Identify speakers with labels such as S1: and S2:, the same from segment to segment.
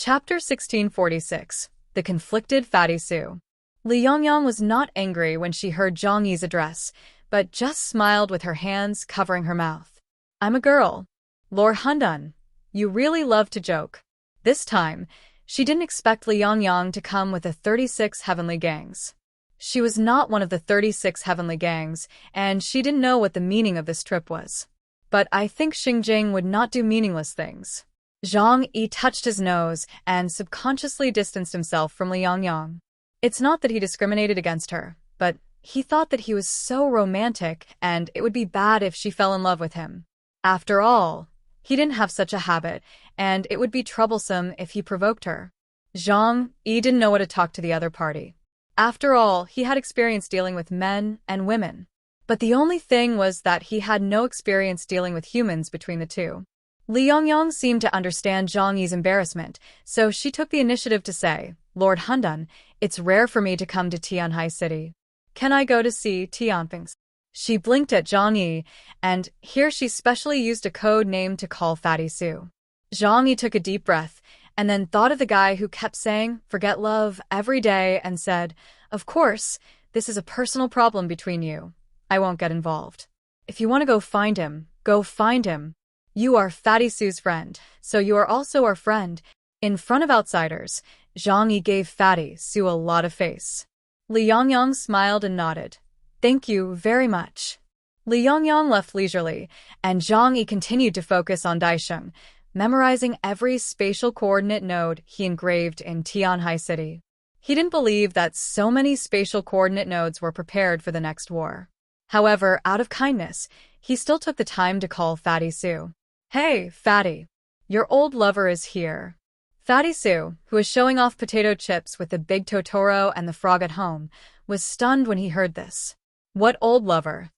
S1: Chapter 1646. The Conflicted Fatty Sue. Li Yongyang was not angry when she heard Zhang Yi's address, but just smiled with her hands covering her mouth. "I'm a girl. Lord Hundun, you really love to joke." This time, she didn't expect Li Yongyang to come with the 36 heavenly gangs. She was not one of the 36 heavenly gangs, and she didn't know what the meaning of this trip was. But I think Xingjing would not do meaningless things. Zhang Yi touched his nose and subconsciously distanced himself from Li Yongyang. It's not that he discriminated against her, but he thought that he was so romantic and it would be bad if she fell in love with him. After all, he didn't have such a habit, and it would be troublesome if he provoked her. Zhang Yi didn't know what to talk to the other party. After all, he had experience dealing with men and women. But the only thing was that he had no experience dealing with humans between the two. Li Yongyang seemed to understand Zhang Yi's embarrassment, so she took the initiative to say, "Lord Hundun, it's rare for me to come to Tianhai City. Can I go to see Tianping?" She blinked at Zhang Yi, and here she specially used a code name to call Fatty Sue. Zhang Yi took a deep breath, and then thought of the guy who kept saying, "Forget love," every day, and said, "Of course, this is a personal problem between you. I won't get involved. If you want to go find him, go find him. You are Fatty Sue's friend, so you are also our friend." In front of outsiders, Zhang Yi gave Fatty Sue a lot of face. Li Yongyang smiled and nodded. "Thank you very much." Li Yongyang left leisurely, and Zhang Yi continued to focus on Daisheng, memorizing every spatial coordinate node he engraved in Tianhai City. He didn't believe that so many spatial coordinate nodes were prepared for the next war. However, out of kindness, he still took the time to call Fatty Sue. "Hey, Fatty. Your old lover is here." Fatty Sue, who was showing off potato chips with the big Totoro and the frog at home, was stunned when he heard this. "What old lover?"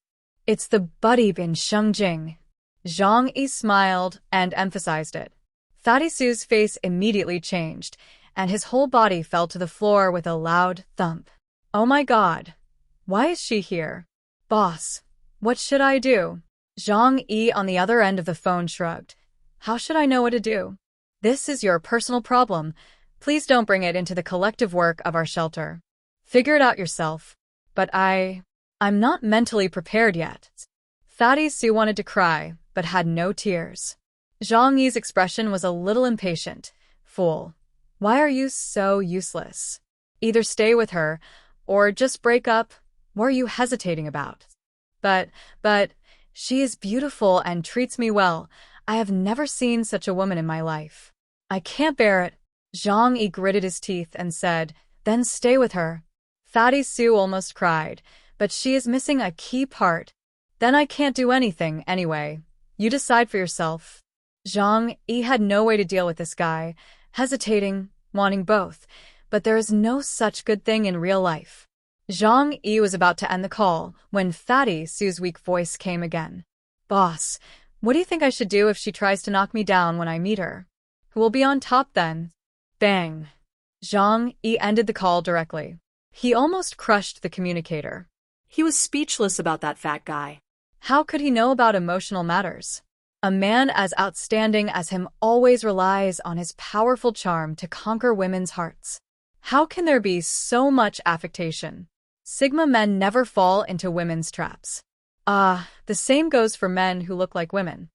S1: "It's the buddy in Xingjing." Zhang Yi smiled and emphasized it. Fatty Sue's face immediately changed, and his whole body fell to the floor with a loud thump. "Oh my god. Why is she here? Boss, what should I do?" Zhang Yi on the other end of the phone shrugged. "How should I know what to do? This is your personal problem. Please don't bring it into the collective work of our shelter. Figure it out yourself." "But I'm not mentally prepared yet." Fatty Sue wanted to cry, but had no tears. Zhang Yi's expression was a little impatient. "Fool. Why are you so useless? Either stay with her, or just break up. What are you hesitating about?" But, she is beautiful and treats me well. I have never seen such a woman in my life. I can't bear it." Zhang Yi gritted his teeth and said, "Then stay with her." Fatty Sue almost cried, "But she is missing a key part." "Then I can't do anything anyway. You decide for yourself." Zhang Yi had no way to deal with this guy, hesitating, wanting both, but there is no such good thing in real life. Zhang Yi was about to end the call when Fatty Sue's weak voice came again. "Boss, what do you think I should do if she tries to knock me down when I meet her? Who will be on top then?" Bang! Zhang Yi ended the call directly. He almost crushed the communicator.
S2: He was speechless about that fat guy.
S1: How could he know about emotional matters? A man as outstanding as him always relies on his powerful charm to conquer women's hearts. How can there be so much affectation? Sigma men never fall into women's traps. The same goes for men who look like women.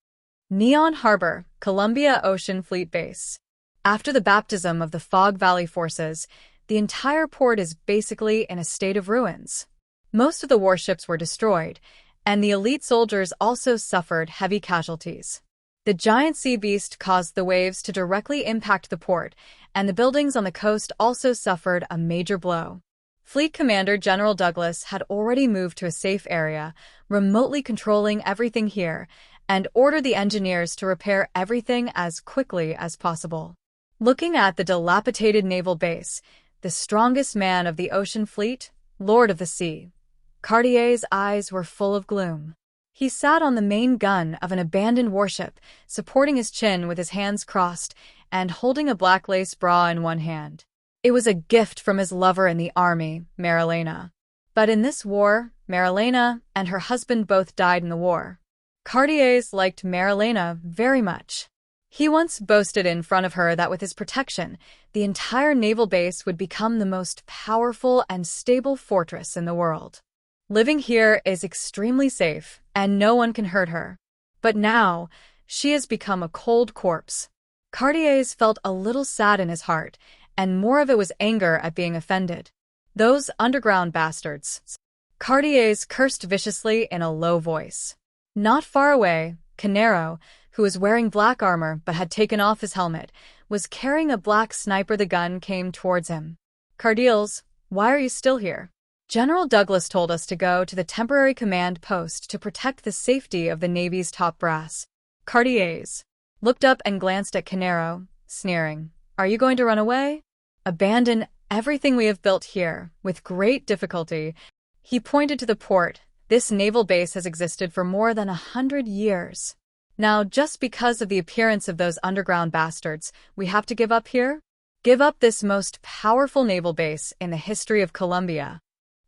S1: Neon Harbor, Columbia Ocean Fleet Base. After the baptism of the Fog Valley forces, the entire port is basically in a state of ruins. Most of the warships were destroyed, and the elite soldiers also suffered heavy casualties. The giant sea beast caused the waves to directly impact the port, and the buildings on the coast also suffered a major blow. Fleet Commander General Douglas had already moved to a safe area, remotely controlling everything here, and ordered the engineers to repair everything as quickly as possible. Looking at the dilapidated naval base, the strongest man of the ocean fleet, Lord of the Sea, Cartier's eyes were full of gloom. He sat on the main gun of an abandoned warship, supporting his chin with his hands crossed and holding a black lace bra in one hand. It was a gift from his lover in the army, Marilena. But in this war, Marilena and her husband both died in the war. Cartier's liked Marilena very much. He once boasted in front of her that with his protection, the entire naval base would become the most powerful and stable fortress in the world. Living here is extremely safe, and no one can hurt her. But now, she has become a cold corpse. Cartier's felt a little sad in his heart, and more of it was anger at being offended. Those underground bastards. Cartier's cursed viciously in a low voice. Not far away, Canero, who was wearing black armor but had taken off his helmet, was carrying a black sniper. The gun came towards him. Cardiles, why are you still here? General Douglas told us to go to the temporary command post to protect the safety of the Navy's top brass. Cartiers looked up and glanced at Canero, sneering. Are you going to run away? Abandon everything we have built here, with great difficulty. He pointed to the port. This naval base has existed for more than 100 years. Now, just because of the appearance of those underground bastards, we have to give up here? Give up this most powerful naval base in the history of Colombia.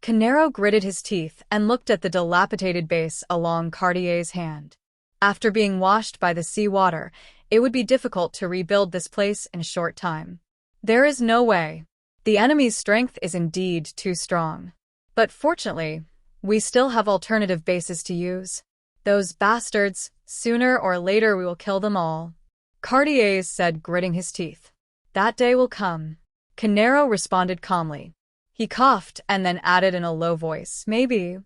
S1: Canero gritted his teeth and looked at the dilapidated base along Cartier's hand. After being washed by the sea water, it would be difficult to rebuild this place in a short time. There is no way. The enemy's strength is indeed too strong. But fortunately, we still have alternative bases to use. Those bastards, sooner or later we will kill them all. Cartier said, gritting his teeth. That day will come. Canero responded calmly. He coughed and then added in a low voice, maybe.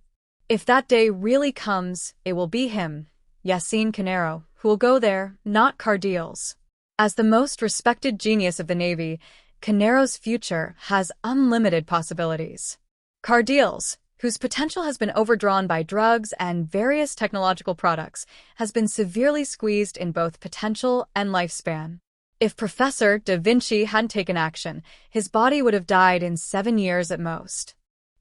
S1: If that day really comes, it will be him, Yassine Canero, who will go there, not Cardiles. As the most respected genius of the Navy, Canero's future has unlimited possibilities. Cardiles, whose potential has been overdrawn by drugs and various technological products, has been severely squeezed in both potential and lifespan. If Professor Da Vinci hadn't taken action, his body would have died in 7 years at most.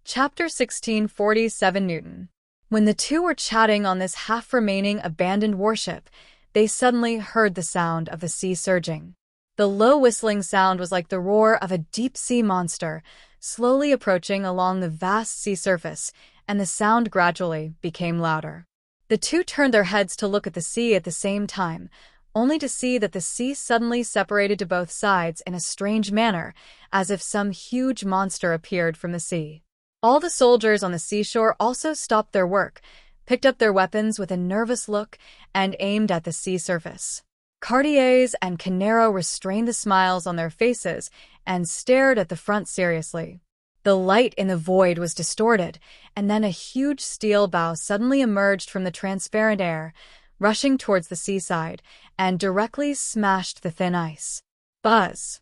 S1: Chapter 1647 Newton. When the two were chatting on this half-remaining abandoned warship, they suddenly heard the sound of the sea surging. The low whistling sound was like the roar of a deep-sea monster, slowly approaching along the vast sea surface, and the sound gradually became louder. The two turned their heads to look at the sea at the same time, only to see that the sea suddenly separated to both sides in a strange manner, as if some huge monster appeared from the sea. All the soldiers on the seashore also stopped their work, picked up their weapons with a nervous look, and aimed at the sea surface. Cartiers and Canero restrained the smiles on their faces and stared at the front seriously. The light in the void was distorted, and then a huge steel bow suddenly emerged from the transparent air, rushing towards the seaside, and directly smashed the thin ice. Buzz!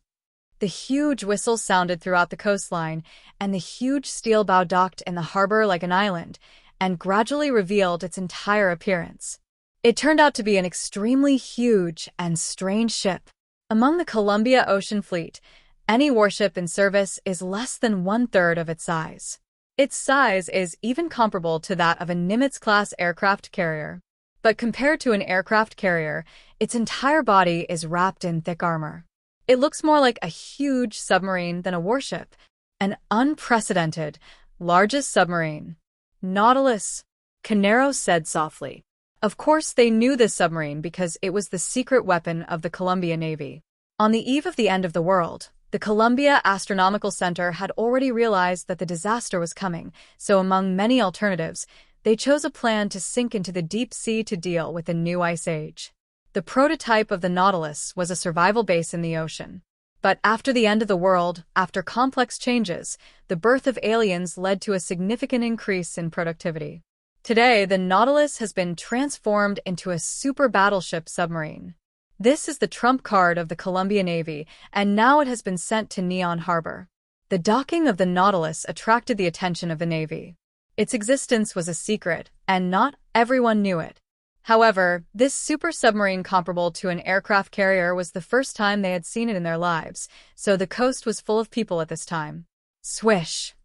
S1: The huge whistle sounded throughout the coastline, and the huge steel bow docked in the harbor like an island, and gradually revealed its entire appearance. It turned out to be an extremely huge and strange ship. Among the Columbia Ocean Fleet, any warship in service is less than 1/3 of its size. Its size is even comparable to that of a Nimitz-class aircraft carrier. But compared to an aircraft carrier, its entire body is wrapped in thick armor. It looks more like a huge submarine than a warship, an unprecedented, largest submarine. Nautilus, Canero said softly. Of course, they knew this submarine because it was the secret weapon of the Columbia Navy. On the eve of the end of the world, the Columbia Astronomical Center had already realized that the disaster was coming, so among many alternatives, they chose a plan to sink into the deep sea to deal with the new ice age. The prototype of the Nautilus was a survival base in the ocean. But after the end of the world, after complex changes, the birth of aliens led to a significant increase in productivity. Today, the Nautilus has been transformed into a super battleship submarine. This is the trump card of the Columbia Navy, and now it has been sent to Neon Harbor. The docking of the Nautilus attracted the attention of the Navy. Its existence was a secret, and not everyone knew it. However, this super submarine comparable to an aircraft carrier was the first time they had seen it in their lives, so the coast was full of people at this time. Swish!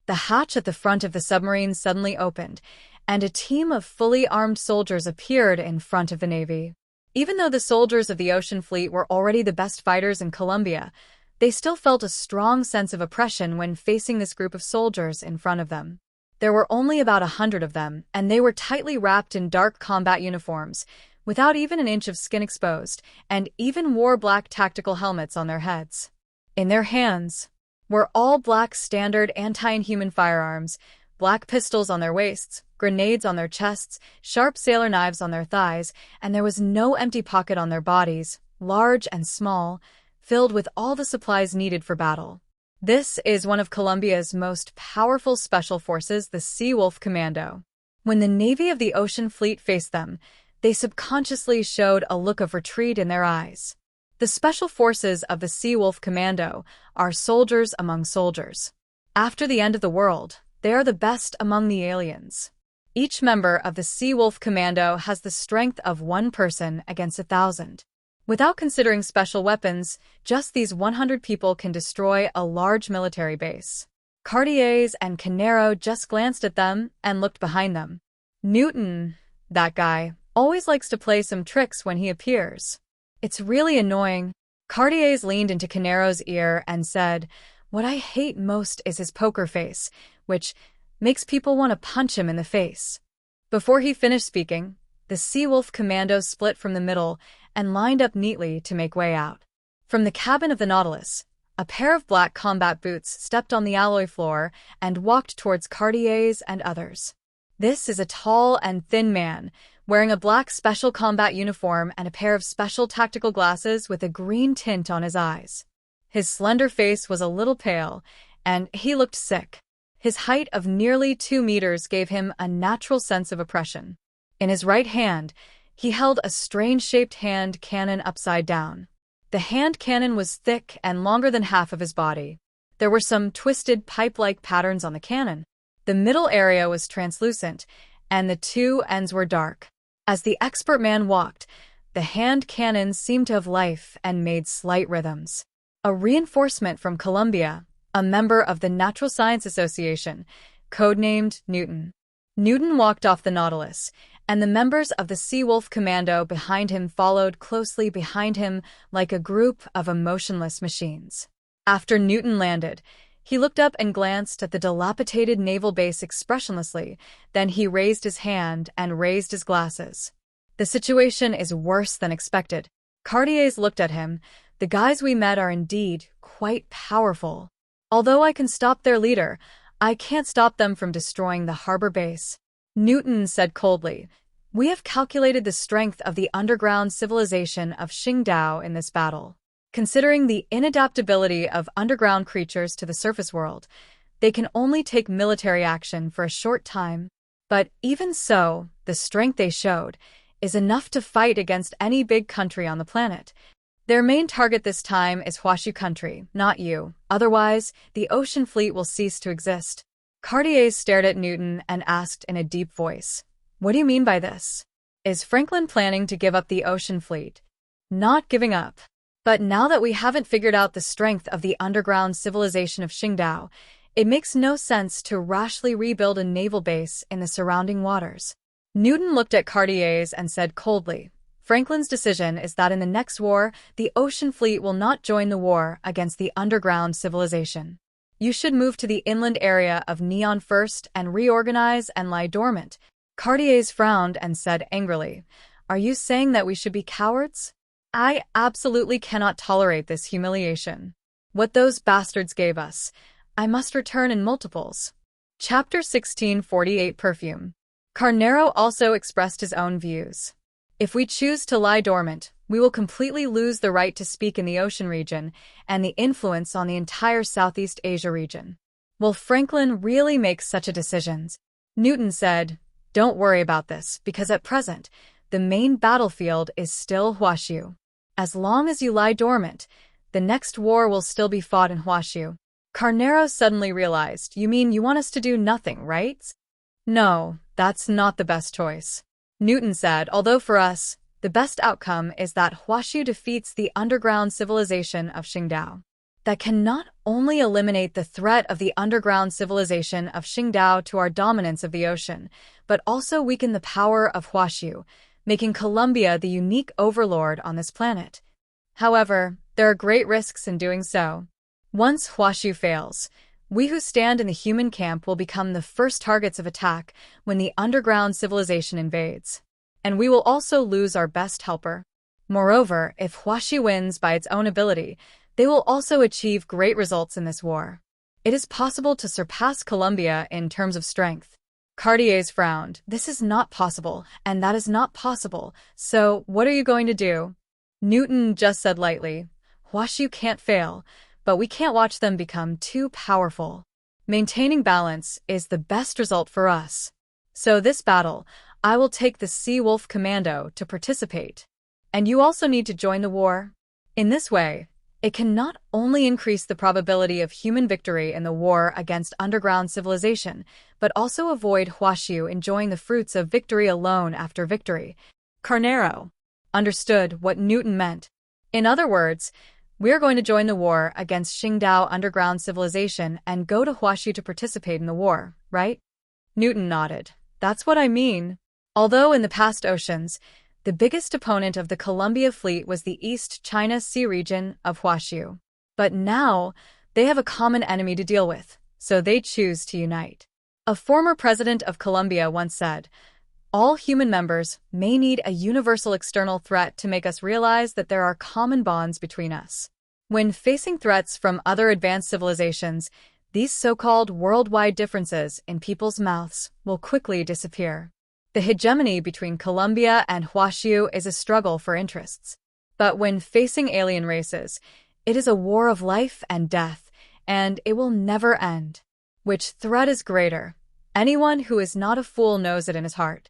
S1: The hatch at the front of the submarine suddenly opened, and a team of fully armed soldiers appeared in front of the Navy. Even though the soldiers of the Ocean Fleet were already the best fighters in Columbia, they still felt a strong sense of oppression when facing this group of soldiers in front of them. There were only about 100 of them, and they were tightly wrapped in dark combat uniforms, without even an inch of skin exposed, and even wore black tactical helmets on their heads. In their hands were all black standard anti-inhuman firearms, black pistols on their waists, grenades on their chests, sharp sailor knives on their thighs, and there was no empty pocket on their bodies, large and small, filled with all the supplies needed for battle. This is one of Colombia's most powerful special forces, the Sea Wolf Commando. When the Navy of the Ocean Fleet faced them, they subconsciously showed a look of retreat in their eyes. The special forces of the Sea Wolf Commando are soldiers among soldiers. After the end of the world, they are the best among the aliens. Each member of the Sea Wolf Commando has the strength of one person against 1,000. Without considering special weapons, just these 100 people can destroy a large military base. Cartiers and Canero just glanced at them and looked behind them. Newton, that guy, always likes to play some tricks when he appears. It's really annoying. Cartiers leaned into Canero's ear and said, "What I hate most is his poker face, which makes people want to punch him in the face." Before he finished speaking, the Sea Wolf Commando split from the middle and lined up neatly to make way out. From the cabin of the Nautilus, a pair of black combat boots stepped on the alloy floor and walked towards Cartiers and others. This is a tall and thin man, wearing a black special combat uniform and a pair of special tactical glasses with a green tint on his eyes. His slender face was a little pale, and he looked sick. His height of nearly 2 meters gave him a natural sense of oppression. In his right hand, he held a strange-shaped hand cannon upside down. The hand cannon was thick and longer than half of his body. There were some twisted pipe-like patterns on the cannon. The middle area was translucent, and the two ends were dark. As the expert man walked, the hand cannon seemed to have life and made slight rhythms. A reinforcement from Colombia, a member of the Natural Science Association, codenamed Newton. Newton walked off the Nautilus, and the members of the Sea Wolf Commando behind him followed closely behind him like a group of emotionless machines. After Newton landed, he looked up and glanced at the dilapidated naval base expressionlessly, then he raised his hand and raised his glasses. "The situation is worse than expected." Cartiers looked at him. "The guys we met are indeed quite powerful. Although I can stop their leader, I can't stop them from destroying the harbor base." Newton said coldly, "We have calculated the strength of the underground civilization of Qingdao in this battle. Considering the inadaptability of underground creatures to the surface world, they can only take military action for a short time. But even so, the strength they showed is enough to fight against any big country on the planet. Their main target this time is Huashu country, not you. Otherwise, the ocean fleet will cease to exist." Cartiers stared at Newton and asked in a deep voice, "What do you mean by this? Is Franklin planning to give up the ocean fleet?" "Not giving up. But now that we haven't figured out the strength of the underground civilization of Qingdao, it makes no sense to rashly rebuild a naval base in the surrounding waters." Newton looked at Cartiers and said coldly, "Franklin's decision is that in the next war, the ocean fleet will not join the war against the underground civilization. You should move to the inland area of Neon first and reorganize and lie dormant." Cartiers frowned and said angrily, "Are you saying that we should be cowards? I absolutely cannot tolerate this humiliation. What those bastards gave us, I must return in multiples." Chapter 1648 Perfume. Carnero also expressed his own views. "If we choose to lie dormant, we will completely lose the right to speak in the ocean region and the influence on the entire Southeast Asia region." "Will Franklin really make such a decision?" Newton said, "Don't worry about this, because at present, the main battlefield is still Huashu. As long as you lie dormant, the next war will still be fought in Huashu." Carnero suddenly realized, "You mean you want us to do nothing, right?" "No, that's not the best choice." Newton said, "Although for us, the best outcome is that Huashu defeats the underground civilization of Qingdao. That can not only eliminate the threat of the underground civilization of Qingdao to our dominance of the ocean, but also weaken the power of Huashu, making Colombia the unique overlord on this planet. However, there are great risks in doing so. Once Huashu fails, we who stand in the human camp will become the first targets of attack when the underground civilization invades. and we will also lose our best helper. Moreover, if Huaxi wins by its own ability, they will also achieve great results in this war. It is possible to surpass Colombia in terms of strength. Cartier's frowned. This is not possible, and that is not possible. So, what are you going to do? Newton just said lightly, Huaxi can't fail, but we can't watch them become too powerful. Maintaining balance is the best result for us. So this battle, I will take the Sea Wolf Commando to participate. And you also need to join the war. In this way, it can not only increase the probability of human victory in the war against underground civilization, but also avoid Huaxiu enjoying the fruits of victory alone after victory. Carnero understood what Newton meant. In other words, we are going to join the war against Qingdao underground civilization and go to Huaxi to participate in the war, right? Newton nodded. That's what I mean. Although in the past oceans, the biggest opponent of the Columbia fleet was the East China Sea region of Huaxiu. But now, they have a common enemy to deal with, so they choose to unite. A former president of Colombia once said, all human members may need a universal external threat to make us realize that there are common bonds between us. When facing threats from other advanced civilizations, these so-called worldwide differences in people's mouths will quickly disappear. The hegemony between Colombia and Huaxiu is a struggle for interests. But when facing alien races, it is a war of life and death, and it will never end. Which threat is greater? Anyone who is not a fool knows it in his heart.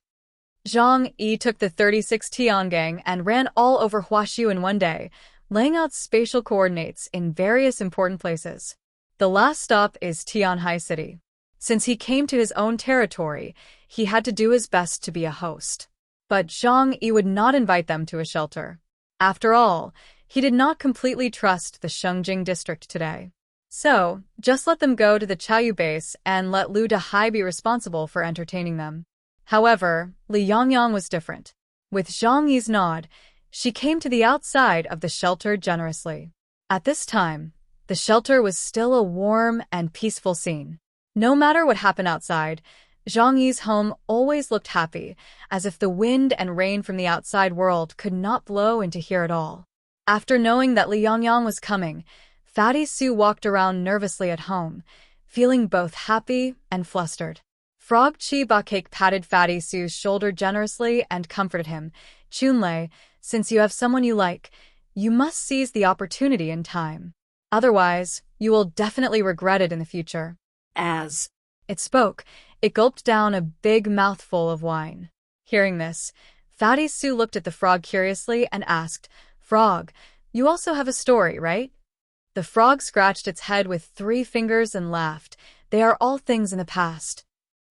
S1: Zhang Yi took the 36 Tiangang and ran all over Huaxiu in one day, laying out spatial coordinates in various important places. The last stop is Tianhai City. Since he came to his own territory, he had to do his best to be a host. But Zhang Yi would not invite them to a shelter. After all, he did not completely trust the Shengjing district today. So, just let them go to the Chaoyu base and let Lu Dahai be responsible for entertaining them. However, Li Yangyang was different. With Zhang Yi's nod, she came to the outside of the shelter generously. At this time, the shelter was still a warm and peaceful scene. No matter what happened outside, Zhang Yi's home always looked happy, as if the wind and rain from the outside world could not blow into here at all. After knowing that Li Yangyang was coming, Fatty Sue walked around nervously at home, feeling both happy and flustered. Frog Chi Bakake patted Fatty Sue's shoulder generously and comforted him. Chunlei, since you have someone you like, you must seize the opportunity in time. Otherwise, you will definitely regret it in the future.
S2: As
S1: it spoke, it gulped down a big mouthful of wine. Hearing this, Fatty Sue looked at the frog curiously and asked, Frog, you also have a story, right? The frog scratched its head with 3 fingers and laughed. They are all things in the past.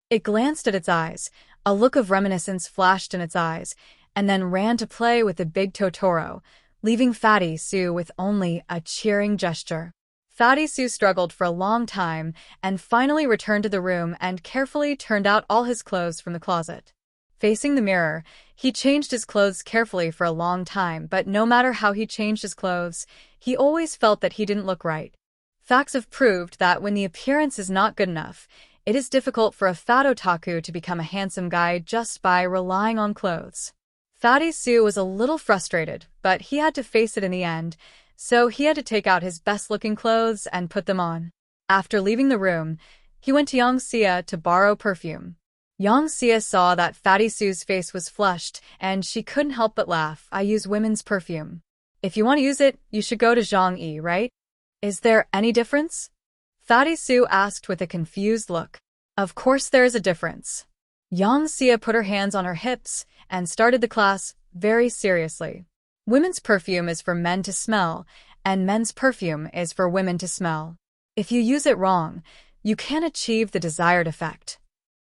S1: It glanced at its eyes. A look of reminiscence flashed in its eyes, and then ran to play with the big Totoro, leaving Fatty Sue with only a cheering gesture. Fatty Sue struggled for a long time and finally returned to the room and carefully turned out all his clothes from the closet. Facing the mirror, he changed his clothes carefully for a long time, but no matter how he changed his clothes, he always felt that he didn't look right. Facts have proved that when the appearance is not good enough, it is difficult for a fat otaku to become a handsome guy just by relying on clothes. Fatty Sue was a little frustrated, but he had to face it in the end, so he had to take out his best-looking clothes and put them on. After leaving the room, he went to Yang Xia to borrow perfume. Yang Xia saw that Fatty Sue's face was flushed, and she couldn't help but laugh. I use women's perfume. If you want to use it, you should go to Zhang Yi, right? Is there any difference? Fatty Sue asked with a confused look. Of course there is a difference. Yang Xia put her hands on her hips and started the class very seriously. Women's perfume is for men to smell, and men's perfume is for women to smell. If you use it wrong, you can't achieve the desired effect.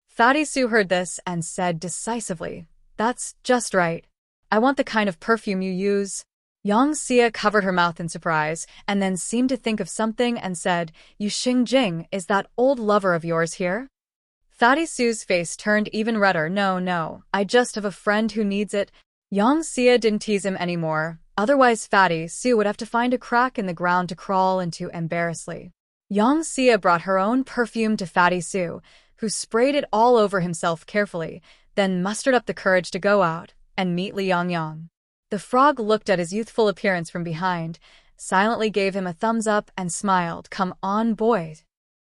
S1: Fatty Sue heard this and said decisively, That's just right. I want the kind of perfume you use. Yang Xia covered her mouth in surprise and then seemed to think of something and said, You Xingjing, is that old lover of yours here? Fatty Sue's face turned even redder. No, I just have a friend who needs it. Yang Xia didn't tease him anymore, otherwise Fatty Sue would have to find a crack in the ground to crawl into embarrassingly. Yang Xia brought her own perfume to Fatty Sue, who sprayed it all over himself carefully, then mustered up the courage to go out. and meet Liangyang." The frog looked at his youthful appearance from behind, silently gave him a thumbs up and smiled. "Come on, boy."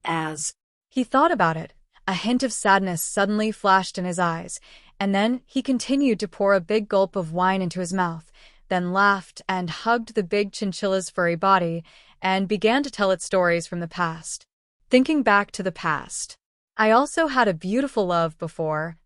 S2: As
S1: He thought about it. A hint of sadness suddenly flashed in his eyes, and then he continued to pour a big gulp of wine into his mouth, then laughed and hugged the big chinchilla's furry body and began to tell it stories from the past. Thinking back to the past. "I also had a beautiful love before."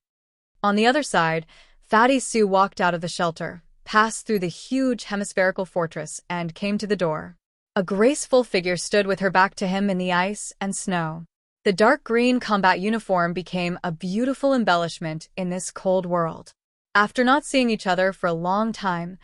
S1: On the other side, Fatty Sue walked out of the shelter, passed through the huge hemispherical fortress, and came to the door. A graceful figure stood with her back to him in the ice and snow. The dark green combat uniform became a beautiful embellishment in this cold world. After not seeing each other for a long time,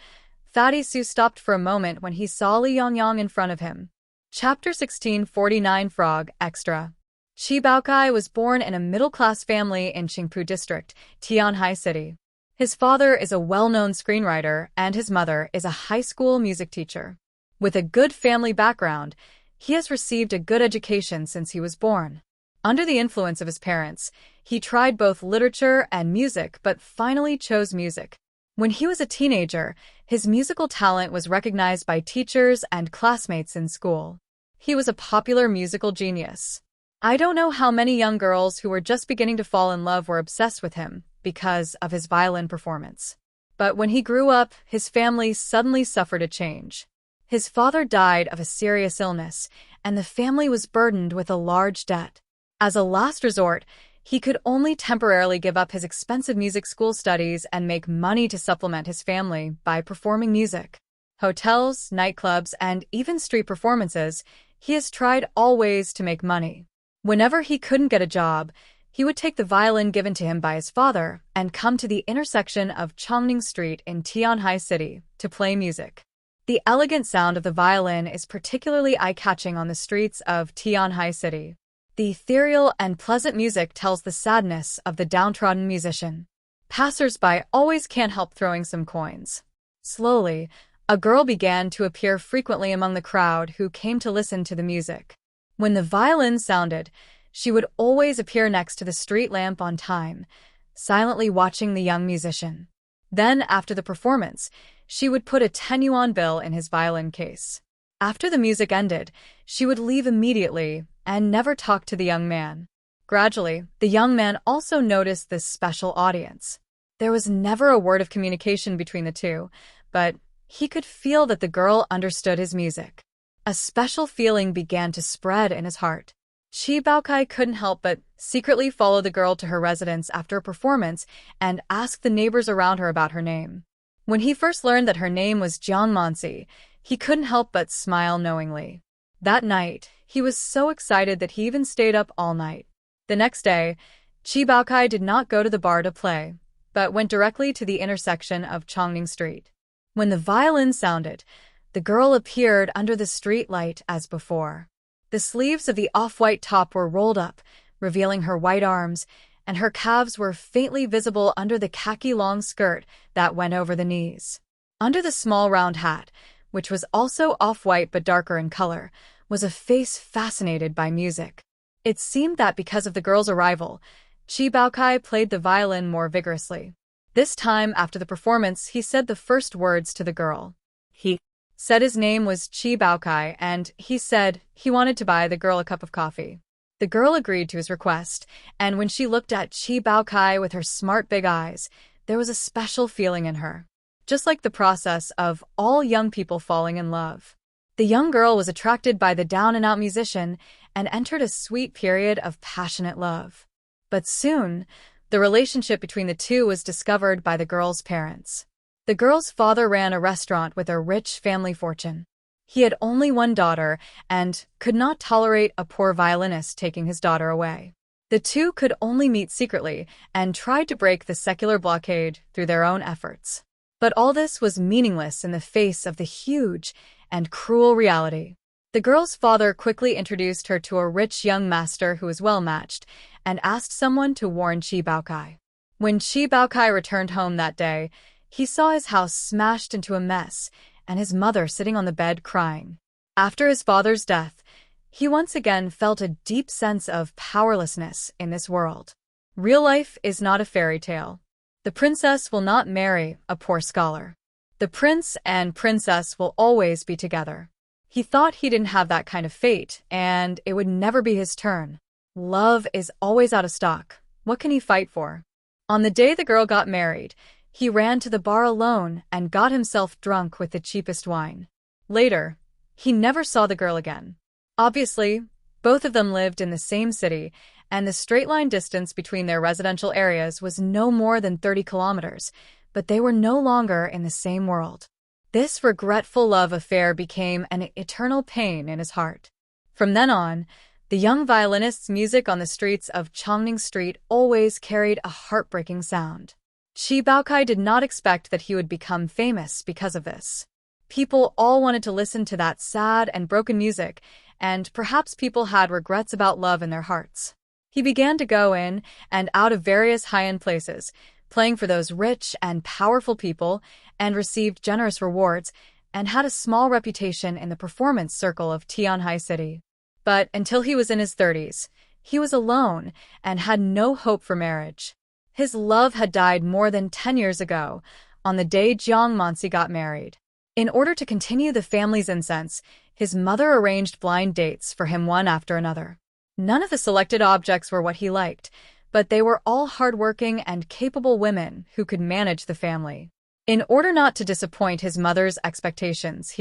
S1: Fatty Sue stopped for a moment when he saw Liangyang in front of him. Chapter 1649 Frog Extra. Chi Baokai was born in a middle-class family in Qingpu District, Tianhai City. His father is a well-known screenwriter and his mother is a high school music teacher. With a good family background, he has received a good education since he was born. Under the influence of his parents, he tried both literature and music but finally chose music. When he was a teenager, his musical talent was recognized by teachers and classmates in school. He was a popular musical genius. I don't know how many young girls who were just beginning to fall in love were obsessed with him because of his violin performance. But when he grew up, his family suddenly suffered a change. His father died of a serious illness, and the family was burdened with a large debt. As a last resort, he could only temporarily give up his expensive music school studies and make money to supplement his family by performing music. Hotels, nightclubs, and even street performances, he has tried all ways to make money. Whenever he couldn't get a job, he would take the violin given to him by his father and come to the intersection of Chongning Street in Tianhai City to play music. The elegant sound of the violin is particularly eye-catching on the streets of Tianhai City. The ethereal and pleasant music tells the sadness of the downtrodden musician. Passers-by always can't help throwing some coins. Slowly, a girl began to appear frequently among the crowd who came to listen to the music. When the violin sounded, she would always appear next to the street lamp on time, silently watching the young musician. Then, after the performance, she would put a 10-yuan bill in his violin case. After the music ended, she would leave immediately and never talk to the young man. Gradually, the young man also noticed this special audience. There was never a word of communication between the two, but he could feel that the girl understood his music. A special feeling began to spread in his heart. Chi Baokai couldn't help but secretly follow the girl to her residence after a performance and ask the neighbors around her about her name. When he first learned that her name was Jiang Mansi, he couldn't help but smile knowingly. That night, he was so excited that he even stayed up all night. The next day, Chi Baokai did not go to the bar to play, but went directly to the intersection of Chongning Street. When the violin sounded, the girl appeared under the street light as before. The sleeves of the off-white top were rolled up, revealing her white arms, and her calves were faintly visible under the khaki long skirt that went over the knees. Under the small round hat, which was also off-white but darker in color, was a face fascinated by music. It seemed that because of the girl's arrival, Chi Baokai played the violin more vigorously. This time, after the performance, he said the first words to the girl. He said his name was Chi Baokai, and he said he wanted to buy the girl a cup of coffee. The girl agreed to his request, and when she looked at Chi Baokai with her smart big eyes, there was a special feeling in her. Just like the process of all young people falling in love. The young girl was attracted by the down-and-out musician and entered a sweet period of passionate love. But soon, the relationship between the two was discovered by the girl's parents. The girl's father ran a restaurant with a rich family fortune. He had only one daughter and could not tolerate a poor violinist taking his daughter away. The two could only meet secretly and tried to break the secular blockade through their own efforts. But all this was meaningless in the face of the huge and cruel reality. The girl's father quickly introduced her to a rich young master who was well-matched and asked someone to warn Chi Baokai. When Chi Baokai returned home that day, he saw his house smashed into a mess and his mother sitting on the bed crying. After his father's death, he once again felt a deep sense of powerlessness in this world. Real life is not a fairy tale. The princess will not marry a poor scholar. The prince and princess will always be together. He thought he didn't have that kind of fate, and it would never be his turn. Love is always out of stock. What can he fight for? On the day the girl got married, he ran to the bar alone and got himself drunk with the cheapest wine. Later, he never saw the girl again. Obviously, both of them lived in the same city, and the straight-line distance between their residential areas was no more than 30 kilometers, but they were no longer in the same world. This regretful love affair became an eternal pain in his heart. From then on, the young violinist's music on the streets of Chongning Street always carried a heartbreaking sound. Chi Baokai did not expect that he would become famous because of this. People all wanted to listen to that sad and broken music, and perhaps people had regrets about love in their hearts. He began to go in and out of various high-end places, playing for those rich and powerful people, and received generous rewards, and had a small reputation in the performance circle of Tianhai City. But until he was in his 30s, he was alone and had no hope for marriage. His love had died more than 10 years ago, on the day Jiang Mansi got married. In order to continue the family's incense, his mother arranged blind dates for him one after another. None of the selected objects were what he liked, but they were all hardworking and capable women who could manage the family. In order not to disappoint his mother's expectations,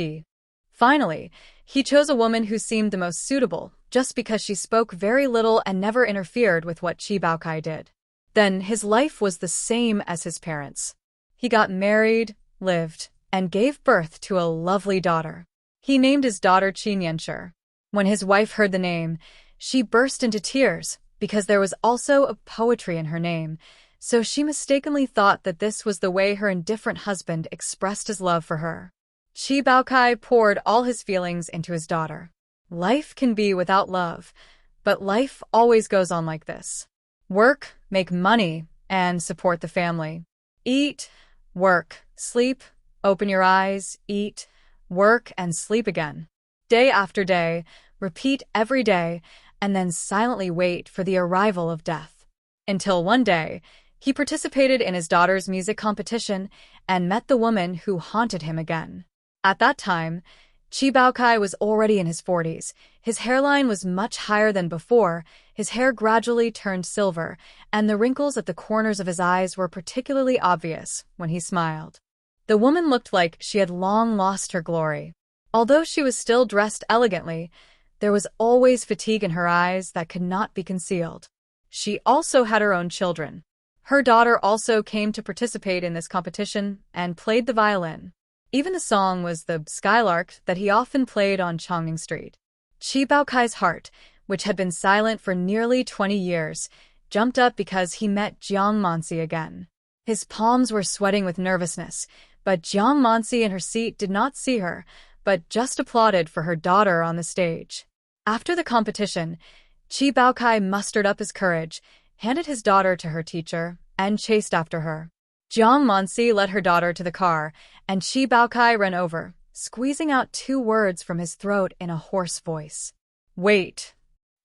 S1: Finally, he chose a woman who seemed the most suitable, just because she spoke very little and never interfered with what Chi Baokai did. Then his life was the same as his parents. He got married, lived, and gave birth to a lovely daughter. He named his daughter Qi Nianshi. When his wife heard the name, she burst into tears, because there was also a poetry in her name, so she mistakenly thought that this was the way her indifferent husband expressed his love for her. Chi Baokai poured all his feelings into his daughter. Life can be without love, but life always goes on like this. Work, make money, and support the family. Eat, work, sleep, open your eyes, eat, work, and sleep again. Day after day, repeat every day, and then silently wait for the arrival of death. Until one day, he participated in his daughter's music competition and met the woman who haunted him again. At that time, Chi Baokai was already in his 40s. His hairline was much higher than before, his hair gradually turned silver, and the wrinkles at the corners of his eyes were particularly obvious when he smiled. The woman looked like she had long lost her glory. Although she was still dressed elegantly, there was always fatigue in her eyes that could not be concealed. She also had her own children. Her daughter also came to participate in this competition and played the violin. Even the song was the Skylark that he often played on Chongning Street. Chi Baokai's heart, which had been silent for nearly 20 years, jumped up because he met Jiang Mansi again. His palms were sweating with nervousness, but Jiang Mansi in her seat did not see her, but just applauded for her daughter on the stage. After the competition, Chi Baokai mustered up his courage, handed his daughter to her teacher, and chased after her. Jiang Mansi led her daughter to the car, and Chi Baokai ran over, squeezing out 2 words from his throat in a hoarse voice. Wait.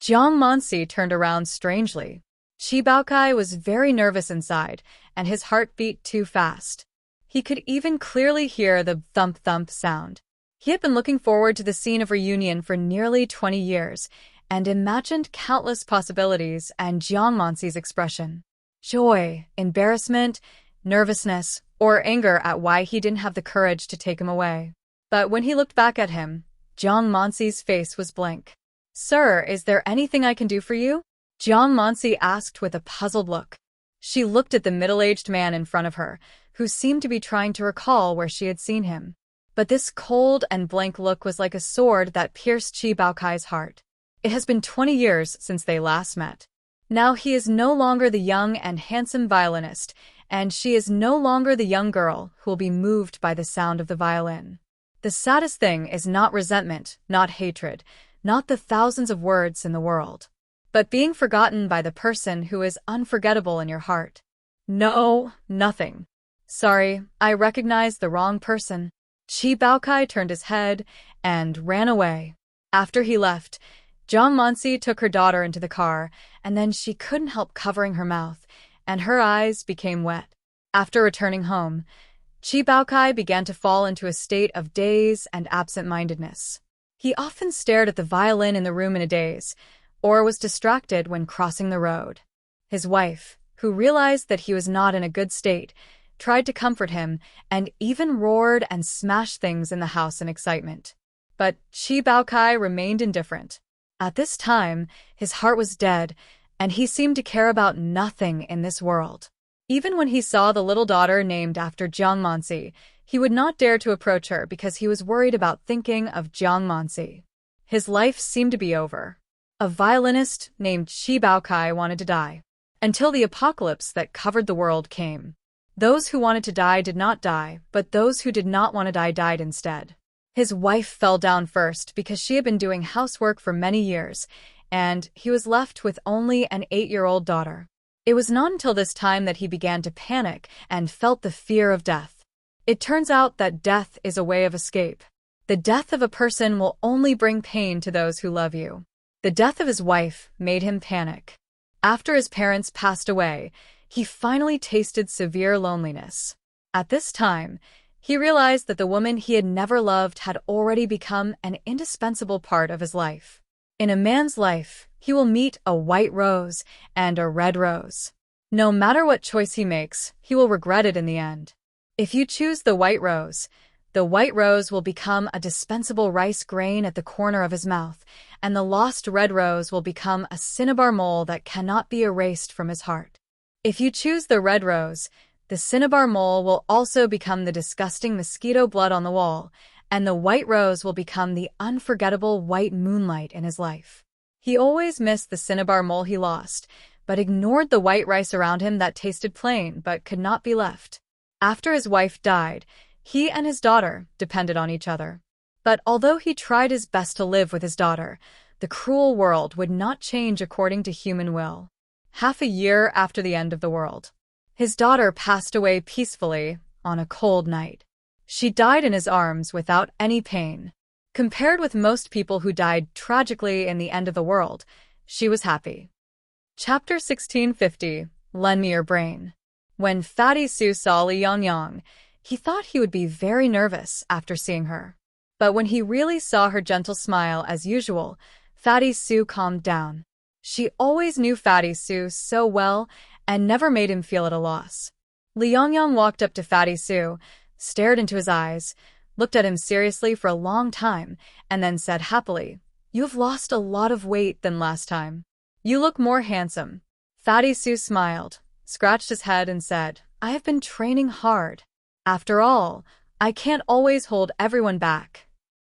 S1: Jiang Mansi turned around strangely. Chi Baokai was very nervous inside, and his heart beat too fast. He could even clearly hear the thump-thump sound. He had been looking forward to the scene of reunion for nearly 20 years, and imagined countless possibilities and Jiang Mansi's expression. Joy, embarrassment, nervousness, or anger at why he didn't have the courage to take him away. But when he looked back at him, Jiang Mansi's face was blank. Sir, is there anything I can do for you? Jiang Mansi asked with a puzzled look. She looked at the middle-aged man in front of her, who seemed to be trying to recall where she had seen him. But this cold and blank look was like a sword that pierced Chi Baokai's heart. It has been 20 years since they last met. Now he is no longer the young and handsome violinist, and she is no longer the young girl who will be moved by the sound of the violin. The saddest thing is not resentment, not hatred, not the thousands of words in the world, but being forgotten by the person who is unforgettable in your heart. No, nothing. Sorry, I recognized the wrong person. Chi Baokai turned his head and ran away. After he left, Jiang Mansi took her daughter into the car, and then she couldn't help covering her mouth, and her eyes became wet. After returning home, Chi Baokai began to fall into a state of daze and absent-mindedness. He often stared at the violin in the room in a daze, or was distracted when crossing the road. His wife, who realized that he was not in a good state, tried to comfort him and even roared and smashed things in the house in excitement. But Chi Baokai remained indifferent. At this time, his heart was dead, and he seemed to care about nothing in this world. Even when he saw the little daughter named after Jiang Mansi, he would not dare to approach her because he was worried about thinking of Jiang Mansi. His life seemed to be over. A violinist named Chi Baokai wanted to die, until the apocalypse that covered the world came. Those who wanted to die did not die, but those who did not want to die died instead. His wife fell down first because she had been doing housework for many years, and he was left with only an 8-year-old daughter. It was not until this time that he began to panic and felt the fear of death. It turns out that death is a way of escape. The death of a person will only bring pain to those who love you. The death of his wife made him panic. After his parents passed away, he finally tasted severe loneliness. At this time, he realized that the woman he had never loved had already become an indispensable part of his life. In a man's life, he will meet a white rose and a red rose. No matter what choice he makes, he will regret it in the end. If you choose the white rose will become a dispensable rice grain at the corner of his mouth, and the lost red rose will become a cinnabar mole that cannot be erased from his heart. If you choose the red rose, the cinnabar mole will also become the disgusting mosquito blood on the wall, and the white rose will become the unforgettable white moonlight in his life. He always missed the cinnabar mole he lost, but ignored the white rice around him that tasted plain but could not be left. After his wife died, he and his daughter depended on each other. But although he tried his best to live with his daughter, the cruel world would not change according to human will. Half a year after the end of the world, his daughter passed away peacefully on a cold night. She died in his arms without any pain. Compared with most people who died tragically in the end of the world, she was happy. Chapter 1650, Lend Me Your Brain. When Fatty Sue saw Li Yongyang, he thought he would be very nervous after seeing her. But when he really saw her gentle smile as usual, Fatty Sue calmed down. She always knew Fatty Sue so well and never made him feel at a loss. Li Yongyang walked up to Fatty Sue, stared into his eyes, looked at him seriously for a long time, and then said happily, "You have lost a lot of weight than last time. You look more handsome." Fatty Sue smiled, scratched his head, and said, "I have been training hard. After all, I can't always hold everyone back."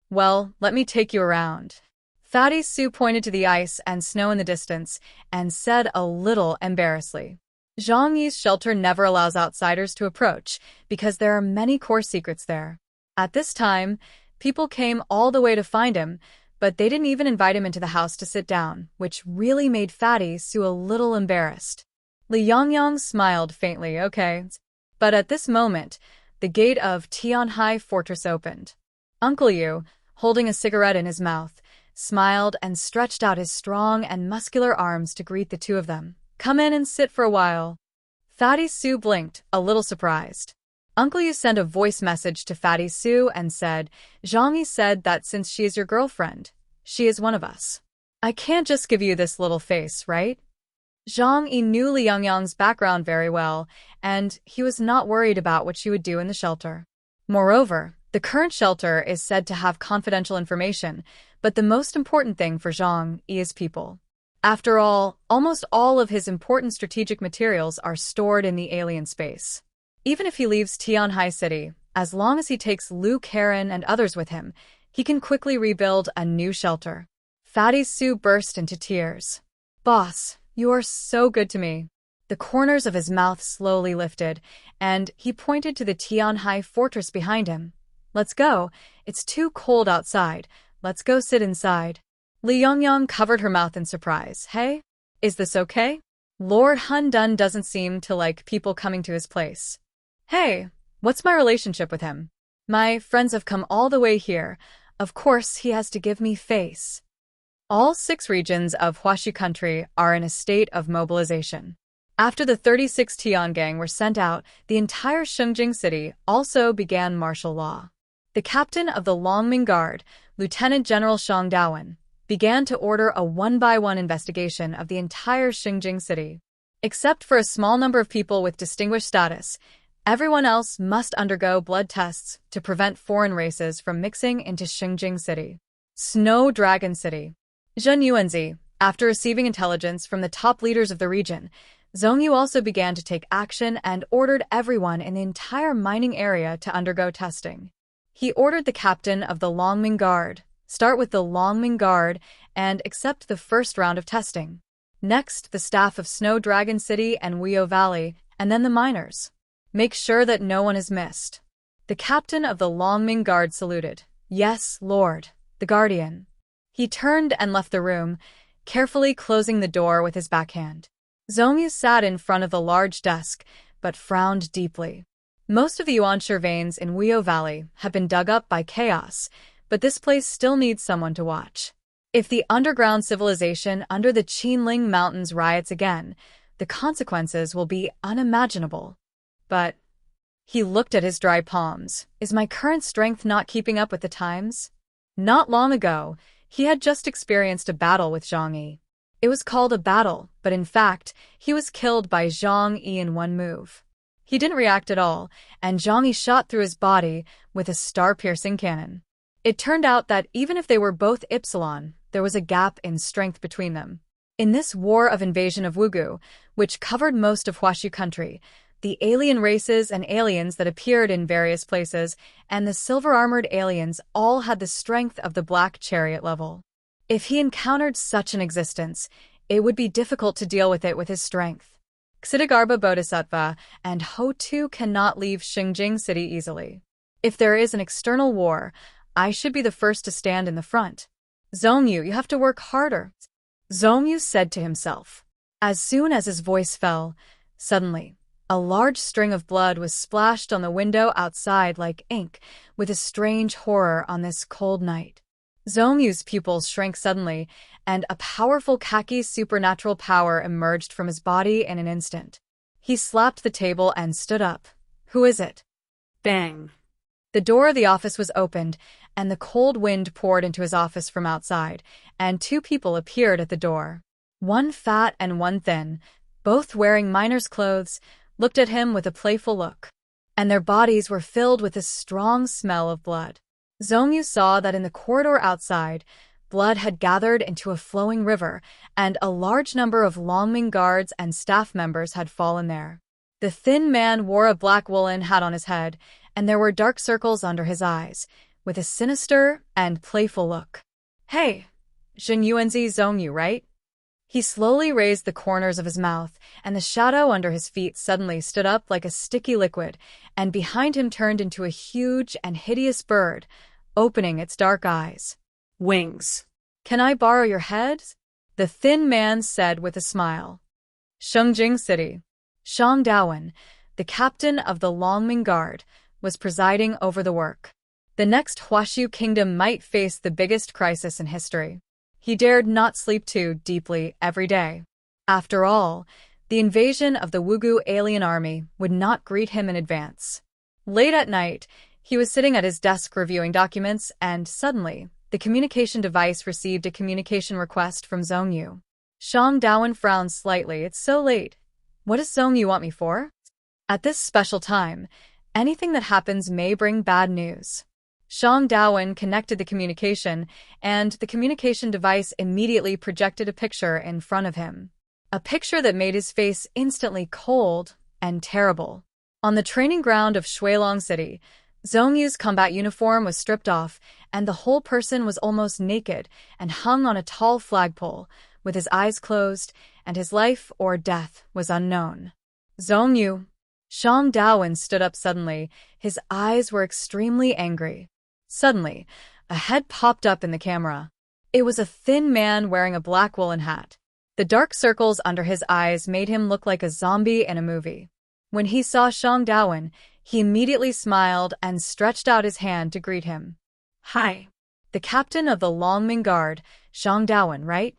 S1: "Well, let me take you around." Fatty Sue pointed to the ice and snow in the distance and said a little embarrassedly, "Zhang Yi's shelter never allows outsiders to approach because there are many core secrets there." At this time, people came all the way to find him, but they didn't even invite him into the house to sit down, which really made Fatty Sue a little embarrassed. Li Yongyang smiled faintly, "Okay." But at this moment, the gate of Tianhai Fortress opened. Uncle Yu, holding a cigarette in his mouth, smiled and stretched out his strong and muscular arms to greet the two of them. "Come in and sit for a while." Fatty Sue blinked, a little surprised. Uncle Yu sent a voice message to Fatty Sue and said, "Zhang Yi said that since she is your girlfriend, she is one of us. I can't just give you this little face, right?" Zhang Yi knew Li Yongyang's background very well, and he was not worried about what she would do in the shelter. Moreover, the current shelter is said to have confidential information, but the most important thing for Zhang Yi is people. After all, almost all of his important strategic materials are stored in the alien space. Even if he leaves Tianhai City, as long as he takes Liu Karen and others with him, he can quickly rebuild a new shelter. Fatty Sue burst into tears. "Boss, you are so good to me." The corners of his mouth slowly lifted, and he pointed to the Tianhai fortress behind him. "Let's go. It's too cold outside. Let's go sit inside." Li Yongyang covered her mouth in surprise. "Hey? Is this okay? Lord Hun Dun doesn't seem to like people coming to his place." "Hey, what's my relationship with him? My friends have come all the way here. Of course he has to give me face." All 6 regions of Huaxi country are in a state of mobilization. After the 36 Tian gang were sent out, the entire Shengjing city also began martial law. The captain of the Longming Guard, Lieutenant General Shang Dawen, began to order a one-by-one investigation of the entire Shengjing city. Except for a small number of people with distinguished status, everyone else must undergo blood tests to prevent foreign races from mixing into Shengjing city. Snow Dragon City. Zhen Yuanzi, after receiving intelligence from the top leaders of the region, Zhongyu also began to take action and ordered everyone in the entire mining area to undergo testing. He ordered the captain of the Longming Guard, start with the Longming Guard and accept the first round of testing. Next, the staff of Snow Dragon City and Weio Valley, and then the miners. Make sure that no one is missed. The captain of the Longming Guard saluted. Yes, Lord, the Guardian. He turned and left the room, carefully closing the door with his backhand. Zhongyu sat in front of the large desk, but frowned deeply. Most of the Yuanshe veins in Weio Valley have been dug up by chaos, but this place still needs someone to watch. If the underground civilization under the Qinling Mountains riots again, the consequences will be unimaginable. But he looked at his dry palms. Is my current strength not keeping up with the times? Not long ago, he had just experienced a battle with Zhang Yi. It was called a battle, but in fact, he was killed by Zhang Yi in one move. He didn't react at all, and Zhang Yi shot through his body with a star-piercing cannon. It turned out that even if they were both Ypsilon, there was a gap in strength between them. In this war of invasion of Wugu, which covered most of Huashu country, the alien races and aliens that appeared in various places, and the silver-armored aliens all had the strength of the Black Chariot level. If he encountered such an existence, it would be difficult to deal with it with his strength. Ksitigarbha Bodhisattva and Ho-Tu cannot leave Shengjing City easily. If there is an external war, I should be the first to stand in the front. Zhongyu, you have to work harder, Zhongyu said to himself. As soon as his voice fell, suddenly, a large string of blood was splashed on the window outside like ink, with a strange horror on this cold night. Zhongyu's pupils shrank suddenly, and a powerful khaki supernatural power emerged from his body in an instant. He slapped the table and stood up. Who is it?
S2: Bang.
S1: The door of the office was opened, and the cold wind poured into his office from outside, and two people appeared at the door. One fat and one thin, both wearing miner's clothes, looked at him with a playful look, and their bodies were filled with a strong smell of blood. Zhongyu saw that in the corridor outside, blood had gathered into a flowing river, and a large number of Longming guards and staff members had fallen there. The thin man wore a black woolen hat on his head, and there were dark circles under his eyes, with a sinister and playful look. Hey, Zhen Yuanzi Zhongyu, right? He slowly raised the corners of his mouth, and the shadow under his feet suddenly stood up like a sticky liquid, and behind him turned into a huge and hideous bird, opening its dark eyes.
S2: Wings.
S1: Can I borrow your head? The thin man said with a smile. Shengjing City. Shang Dawen, the captain of the Longming Guard, was presiding over the work. The next Huashu kingdom might face the biggest crisis in history. He dared not sleep too deeply every day. After all, the invasion of the Wugu alien army would not greet him in advance. Late at night, he was sitting at his desk reviewing documents, and suddenly, the communication device received a communication request from Zhongyu. Shang Dawen frowned slightly. It's so late. What does Zhongyu want me for? At this special time, anything that happens may bring bad news. Shang Dawen connected the communication, and the communication device immediately projected a picture in front of him. A picture that made his face instantly cold and terrible. On the training ground of Shuilong City, Zhongyu's combat uniform was stripped off, and the whole person was almost naked and hung on a tall flagpole, with his eyes closed, and his life or death was unknown. Zhongyu. Shang Dawen stood up suddenly. His eyes were extremely angry. Suddenly, a head popped up in the camera. It was a thin man wearing a black woolen hat. The dark circles under his eyes made him look like a zombie in a movie. When he saw Shang Dawen, he immediately smiled and stretched out his hand to greet him. Hi. The captain of the Longming Guard, Shang Dawen, right?